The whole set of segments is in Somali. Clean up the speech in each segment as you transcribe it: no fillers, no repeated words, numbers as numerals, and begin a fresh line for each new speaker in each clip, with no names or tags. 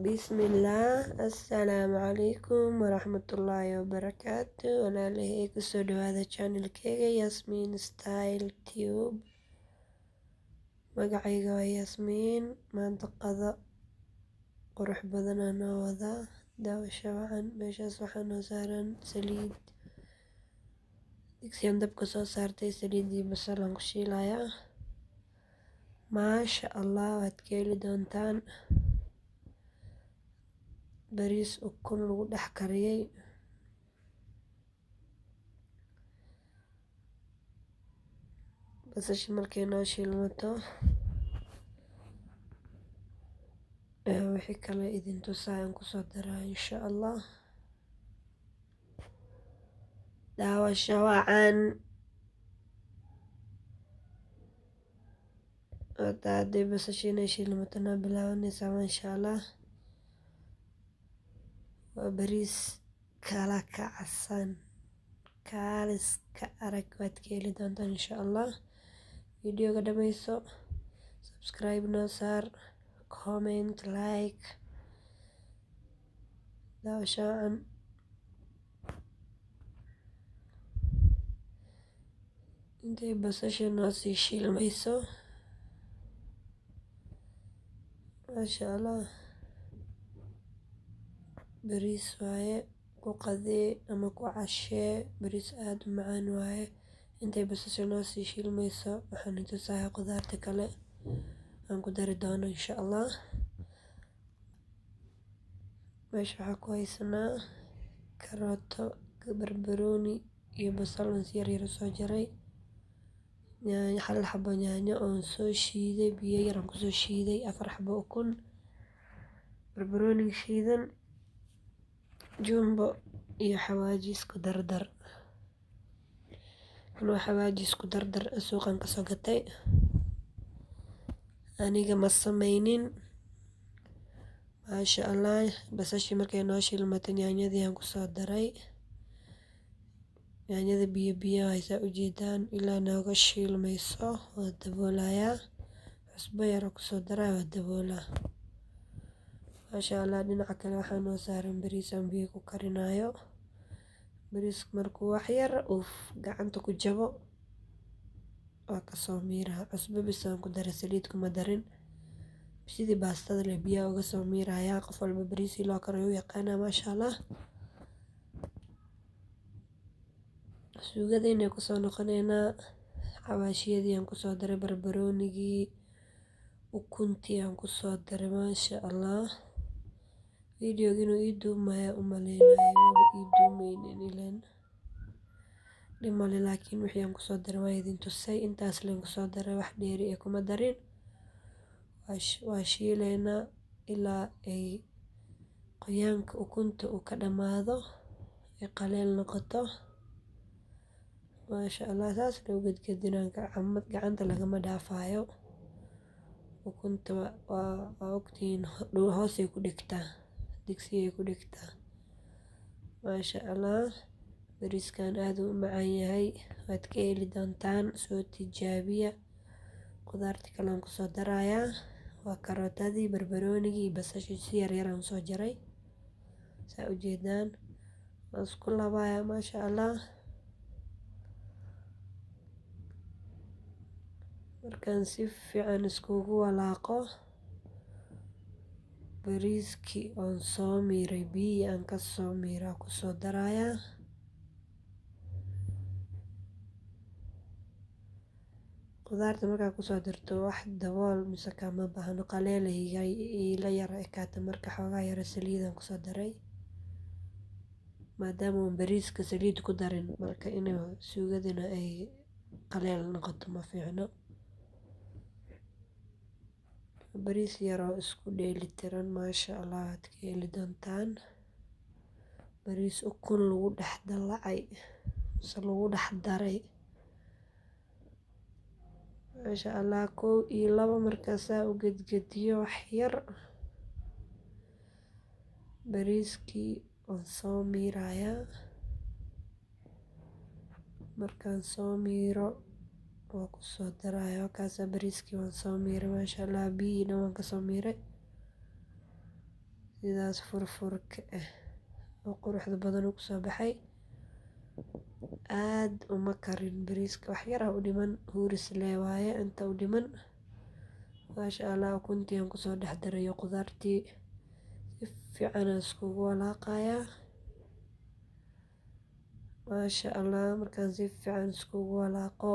بسم الله. السلام عليكم ورحمة الله وبركاته. walaalahey kusoo dhawaada channelkeyga Yasmin Style Tube. magacayga waa Yasmin. maanta qado qurux badan aan noo wadaa. daawasho wacan. meeshaas waxaa noo saaran saliid. digsiyan dabka soo saartay, saliidii basal aan ku shiilayaa. maasha allah, waad ka heli doontaan bariis ukun lagu dhex kariyay. basasha markay noo shiilmato wixii kale idin tusayaan kusoo daraa insha allah. daawasho wacan. hadday basasha inay shiilmato noo bilaabanaysaa maasha allah. waa bariis kala kacsan, kaaliska arag. waad ka heli doontaan insha allah. videoga dhammayso, subscribe noo saar, comment, like. daawasho wacan. intay basasha noo sii shiilmayso maasha allah, bariis waaye. ku qadee ama ku cashee, bariis aada u macaan waaye. intay basasha noo sii shiilmayso waxaan intusayaa qudaarta kale aan ku dari doono insha allah. meesha waxaa ku haysanaa karooto, barbarooni iyo basal aan si yaryar usoo jaray. hal xabo yaanyo oon soo shiiday, biyo yar aan kusoo shiiday. 4 xabo ukun, barbarooni shiidan, jumbo iyo xawaaji isku dardar. waa xawaaji isku dardar suuqan kasoo gatay, aniga ma sameynin. maasha allah. basashii markay noo shiilmatay yaanyadii aan kusoo daray. yaanyada biyo biyo haysaa ujeedaan ilaa nooga shiilmayso. waa daboolayaa. cusbo yar kusoo daraa, waa daboolaa. maasha allah. dhinaca kale waxaa noo saaran bariis aan biyo ku karinayo. bariiska markuu wax yar gacanta ku jabo waa kasoo miiraha. cusbo bis aan ku daray, saliid kuma darin. sidii baastada leh biyaha uga soo miirayaa. qof walba bariisii loo karayo u yaqaanaa maasha allah. suugadayna kusoo noqonaynaa. xawaashiyadii aan kusoo daray, barbaroonigii, ukuntii aan kusoo daray maasha allah. videoga inuu ii duumaya u maleynayo, maba ii duumeynin ileen dhimale. laakiin wixii aan kusoo daray waa idin tusay. intaas leen kusoo daray, wax dheeri ee kuma darin. waa shiileynaa ilaa ay qoyaanka ukunta uu ka dhammaado, ay qaleel noqoto maasha allah. saas loo gedgedinaan gacanta lagama dhaafayo. ukunta waa ogtihiin hoosay ku dhigtaa, digsigay ku dhigtaa maasha allah. bariiskan aada u macaan yahay, waad ka heli doontaan. soo tijaabiya. qudaartii kale aan kusoo darayaa. waa karootadii, barbaroonigii iyo basashii si yaryar aan soo jaray, saa ujeedaan. waan isku labayaa maasha allah. markaan si fiican iskugu walaaqo, bariiskii oon soo miiray, biyihii aan kasoo miiraa kusoo darayaa. qudaarta markaa kusoo darto wax dabool mise kama baahno, qaleel ila yara ekaata. marka xoogaa yara saliidaan kusoo daray, maadaama aan bariiska saliid ku darin. marka inuu suugadina ay qaleel noqoto ma fiicno. bariis yaroo isku dheeli tiran maasha allah, waad ka heli doontaan. bariis ukun lagu dhex dallacay mise lagu dhex daray maasha allah. 1 iyo 2 markaasaa u gedgediyo wax yar. bariiskii waan soo miirayaa. markaan soo miiro waa kusoo darayaa. kaasaa bariiskii waan soo miiray maasha allah. biyihiina waan kasoo miiray. sidaas furfurka ah oo quruxda badan uu kusoo baxay. aad uma karin bariiska, wax yar u dhiman, huuris lee waaye inta u dhiman. maasha allah ukuntii aan kusoo dhex darayo qudaartii si fiican aan iskugu walaaqayaa. maasha allah markaan si fiican iskugu walaaqo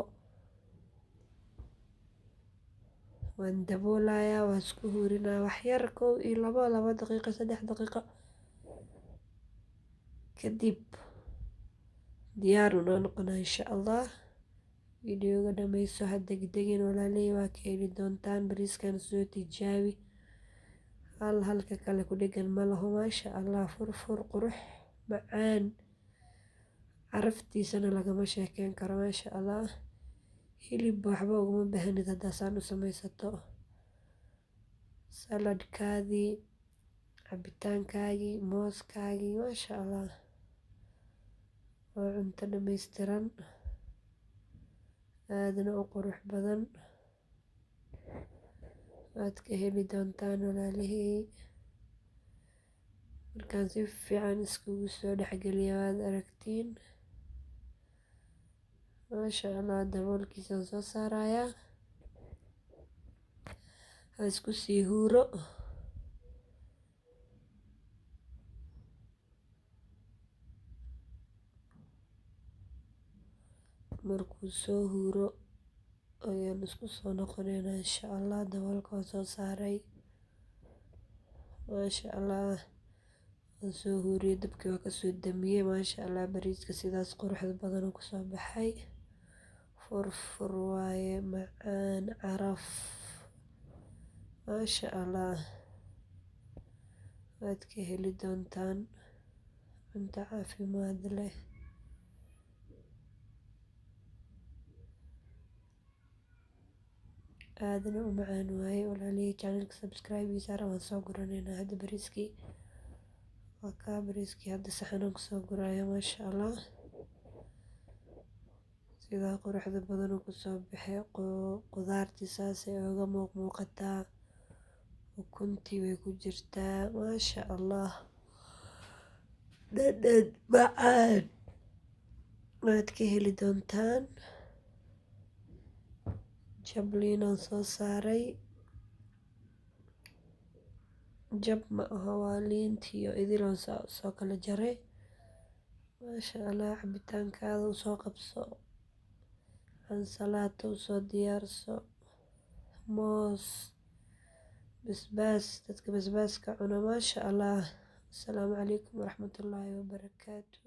waan daboolayaa, waan isku huurinaa wax yar 1 iyo 2 daqiiqo 3 daqiiqo kadib diyaar unoo noqonaa insha allah. videoga dhammayso ha degdegin walaaley, waa ka heli doontaan. bariiskan soo tijaabi, halka kale ku dhegan ma laho. maasha allah furfur qurux macaan, caraftiisana lagama sheekeyn karo. maasha allah hilib waxba uguma baahnid haddaasaan u samaysato. saladhkaadii, cabitaankaagii, mooskaagii, maasha allah waa cunto dhammaystiran aadna u qurux badan. waad ka heli doontaan walaalihii. markaan si fiican iskugu soo dhexgeliya waad aragtiin. maasha allah daboolkiisaan soo saarayaa, ha isku sii huuro. markuu soo huuro ayaan isku soo noqonaynaa insha allah. daboolka waan soo saaray. maasha allah waan soo huuriyey, dabkii waa kasoo damiyey. maasha allah bariiska sidaas quruxda badan uu kusoo baxay. furfur waaye macaan, caraf, maasha allah waad ka heli doontaan. cunto caafimaad leh. aadna u macaan waaye walaalihii. channelka subscribe ii saara. waan soo guranaynaa hadda bariiskii. waa kaa bariiskii hadda saxanaan kusoo guraya. maasha allah sidaa quruxda badan uu kusoo baxay. qudaartii saasay ooga muuqataa, ukuntii way ku jirtaa. maasha allah dhadhan macaan waad ka heli doontaan. jabliinaan soo saaray, jab ma aha waa liintii iyo idilaan soo kala jaray. maasha allah cabitaankaada usoo qabso, ansalaato usoo diyaarso, moos, basbaas, dadka basbaaska cuna. maasha allah. asalaamu calaykum waraxmatullaahi wabarakaatu.